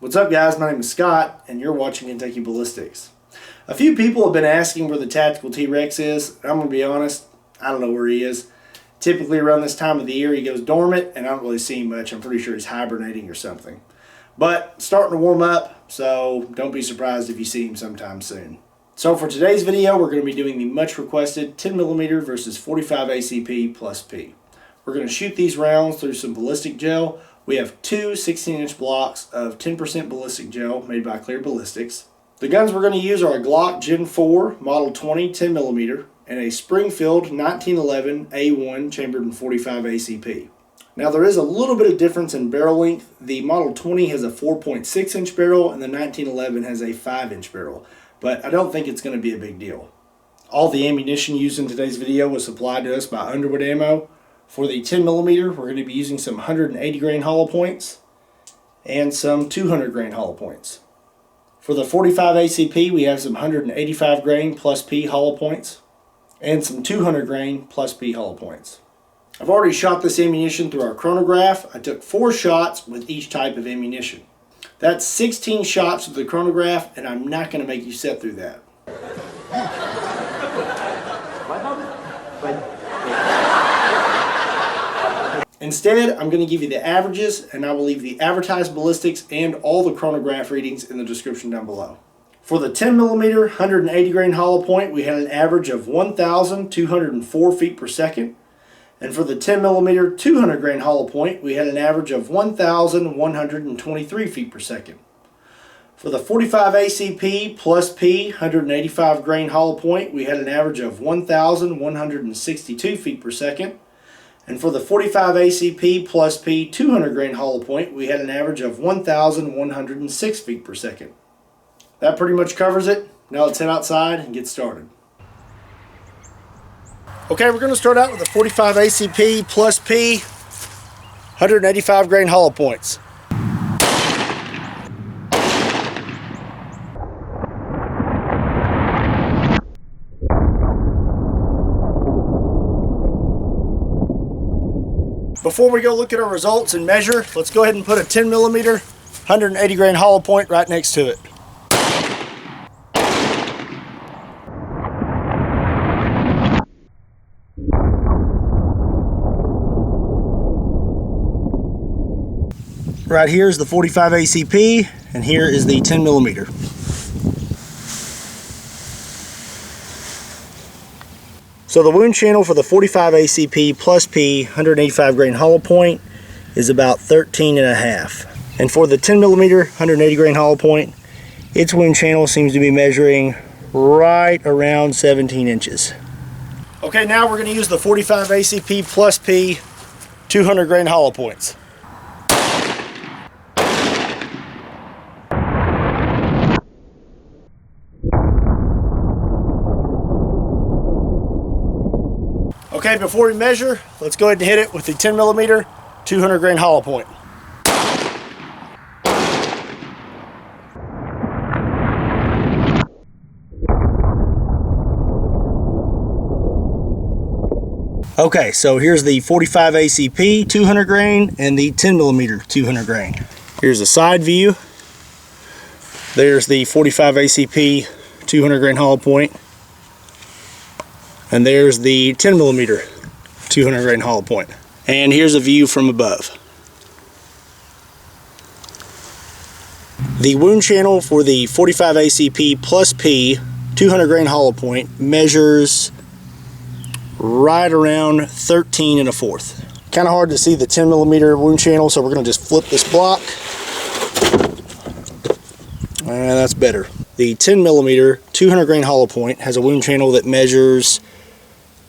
What's up guys, my name is Scott and you're watching Kentucky Ballistics. A few people have been asking where the tactical T-Rex is. I'm going to be honest, I don't know where he is. Typically around this time of the year he goes dormant and I don't really see him much. I'm pretty sure he's hibernating or something. But starting to warm up, so don't be surprised if you see him sometime soon. So for today's video we're going to be doing the much requested 10mm versus 45 ACP plus P. We're going to shoot these rounds through some ballistic gel. We have two 16-inch blocks of 10% ballistic gel made by Clear Ballistics. The guns we're going to use are a Glock Gen 4 Model 20 10mm and a Springfield 1911 A1 chambered in 45 ACP. Now there is a little bit of difference in barrel length. The Model 20 has a 4.6 inch barrel and the 1911 has a 5-inch barrel, but I don't think it's going to be a big deal. All the ammunition used in today's video was supplied to us by Underwood ammo. For the 10mm, we're going to be using some 180 grain hollow points and some 200 grain hollow points. For the 45 ACP, we have some 185 grain plus P hollow points and some 200 grain plus P hollow points. I've already shot this ammunition through our chronograph. I took 4 shots with each type of ammunition. That's 16 shots with the chronograph, and I'm not going to make you sit through that. Instead, I'm going to give you the averages, and I will leave the advertised ballistics and all the chronograph readings in the description down below. For the 10mm 180 grain hollow point, we had an average of 1,204 feet per second. And for the 10mm 200 grain hollow point, we had an average of 1,123 feet per second. For the 45 ACP plus P 185 grain hollow point, we had an average of 1,162 feet per second. And for the 45 ACP plus P 200 grain hollow point, we had an average of 1,106 feet per second. That pretty much covers it. Now let's head outside and get started. Okay, we're going to start out with the 45 ACP plus P 185 grain hollow points. Before we go look at our results and measure, let's go ahead and put a 10mm 180 grain hollow point right next to it. Right here is the 45 ACP and here is the 10mm. So the wound channel for the 45 ACP plus P 185 grain hollow point is about 13.5. And for the 10mm 180 grain hollow point, its wound channel seems to be measuring right around 17 inches. Okay, now we're going to use the 45 ACP plus P 200 grain hollow points. Okay, before we measure, let's go ahead and hit it with the 10mm 200 grain hollow point. Okay, so here's the 45 ACP 200 grain and the 10mm 200 grain. Here's a side view. There's the 45 ACP 200 grain hollow point. And there's the 10mm 200 grain hollow point. And here's a view from above. The wound channel for the 45 ACP plus P 200 grain hollow point measures right around 13.25. Kind of hard to see the 10mm wound channel, so we're going to just flip this block. And that's better. The 10mm 200 grain hollow point has a wound channel that measures,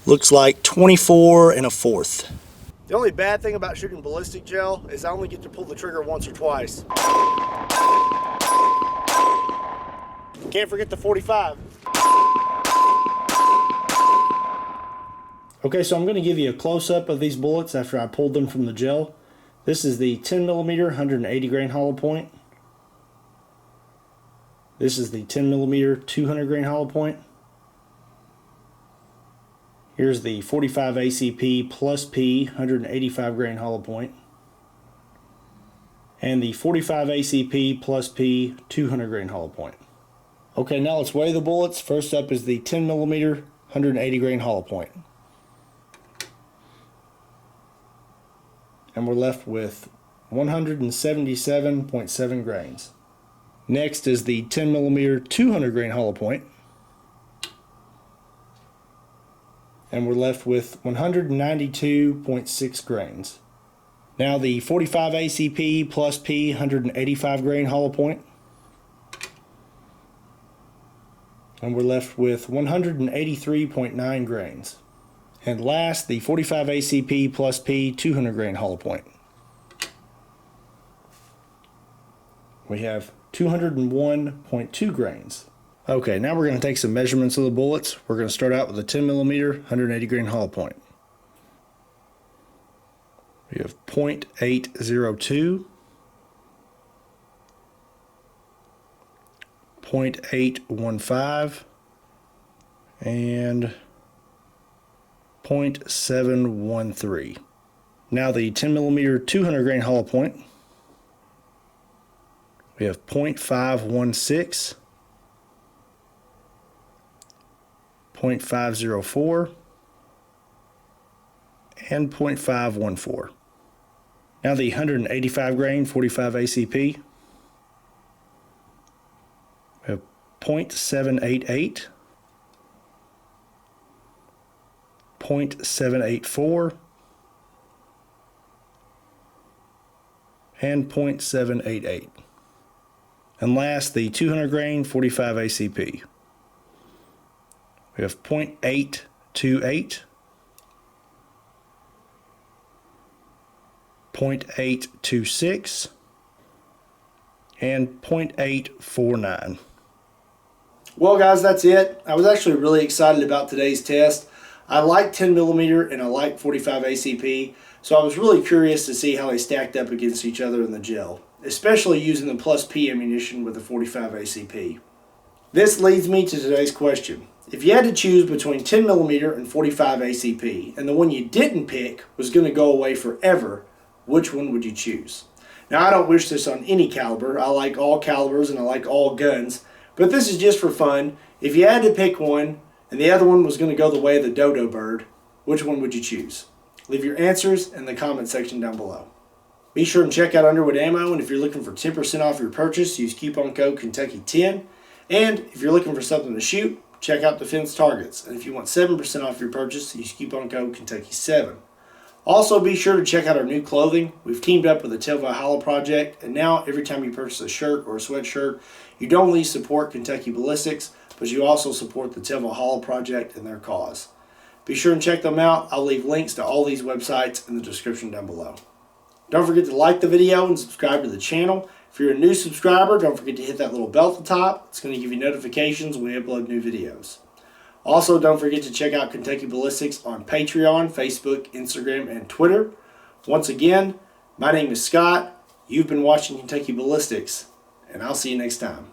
looks like 24.25. The only bad thing about shooting ballistic gel is I only get to pull the trigger once or twice. Can't forget the 45. Okay, so I'm going to give you a close-up of these bullets after I pulled them from the gel. This is the 10mm 180 grain hollow point. This is the 10mm 200 grain hollow point. Here's the 45 ACP plus P 185 grain hollow point. and the 45 ACP plus P 200 grain hollow point. Okay, now let's weigh the bullets. First up is the 10 millimeter 180 grain hollow point. And we're left with 177.7 grains. Next is the 10 millimeter 200 grain hollow point. And we're left with 192.6 grains. Now the 45 ACP plus P 185 grain hollow point. And we're left with 183.9 grains. And last, the 45 ACP plus P 200 grain hollow point. We have 201.2 grains. Okay, now we're going to take some measurements of the bullets. We're going to start out with a 10 millimeter 180 grain hollow point. We have 0.802, 0.815, and 0.713. Now the 10 millimeter 200 grain hollow point, we have 0.516, 0.504, and 0.514. Now the 185 grain 45 ACP, we have 0.788, 0.784, and 0.788. And last, the 200 grain 45 ACP. We have 0.828, 0.826, and 0.849. Well guys, that's it. I was actually really excited about today's test. I like 10 millimeter and I like 45 ACP, so I was really curious to see how they stacked up against each other in the gel, especially using the plus P ammunition with the 45 ACP. This leads me to today's question. If you had to choose between 10 millimeter and 45 ACP, and the one you didn't pick was going to go away forever, which one would you choose? Now, I don't wish this on any caliber. I like all calibers and I like all guns, but this is just for fun. If you had to pick one and the other one was going to go the way of the dodo bird, which one would you choose? Leave your answers in the comment section down below. Be sure and check out Underwood Ammo, and if you're looking for 10% off your purchase, use coupon code Kentucky10. And if you're looking for something to shoot, check out Defense Targets. And if you want 7% off your purchase, use coupon code Kentucky7. Also, be sure to check out our new clothing. We've teamed up with the Tail Valhalla Project, and now every time you purchase a shirt or a sweatshirt, you don't only support Kentucky Ballistics, but you also support the Tail Valhalla Project and their cause. Be sure and check them out. I'll leave links to all these websites in the description down below. Don't forget to like the video and subscribe to the channel. If you're a new subscriber, don't forget to hit that little bell at the top. It's going to give you notifications when we upload new videos. Also, don't forget to check out Kentucky Ballistics on Patreon, Facebook, Instagram, and Twitter. Once again, my name is Scott. You've been watching Kentucky Ballistics, and I'll see you next time.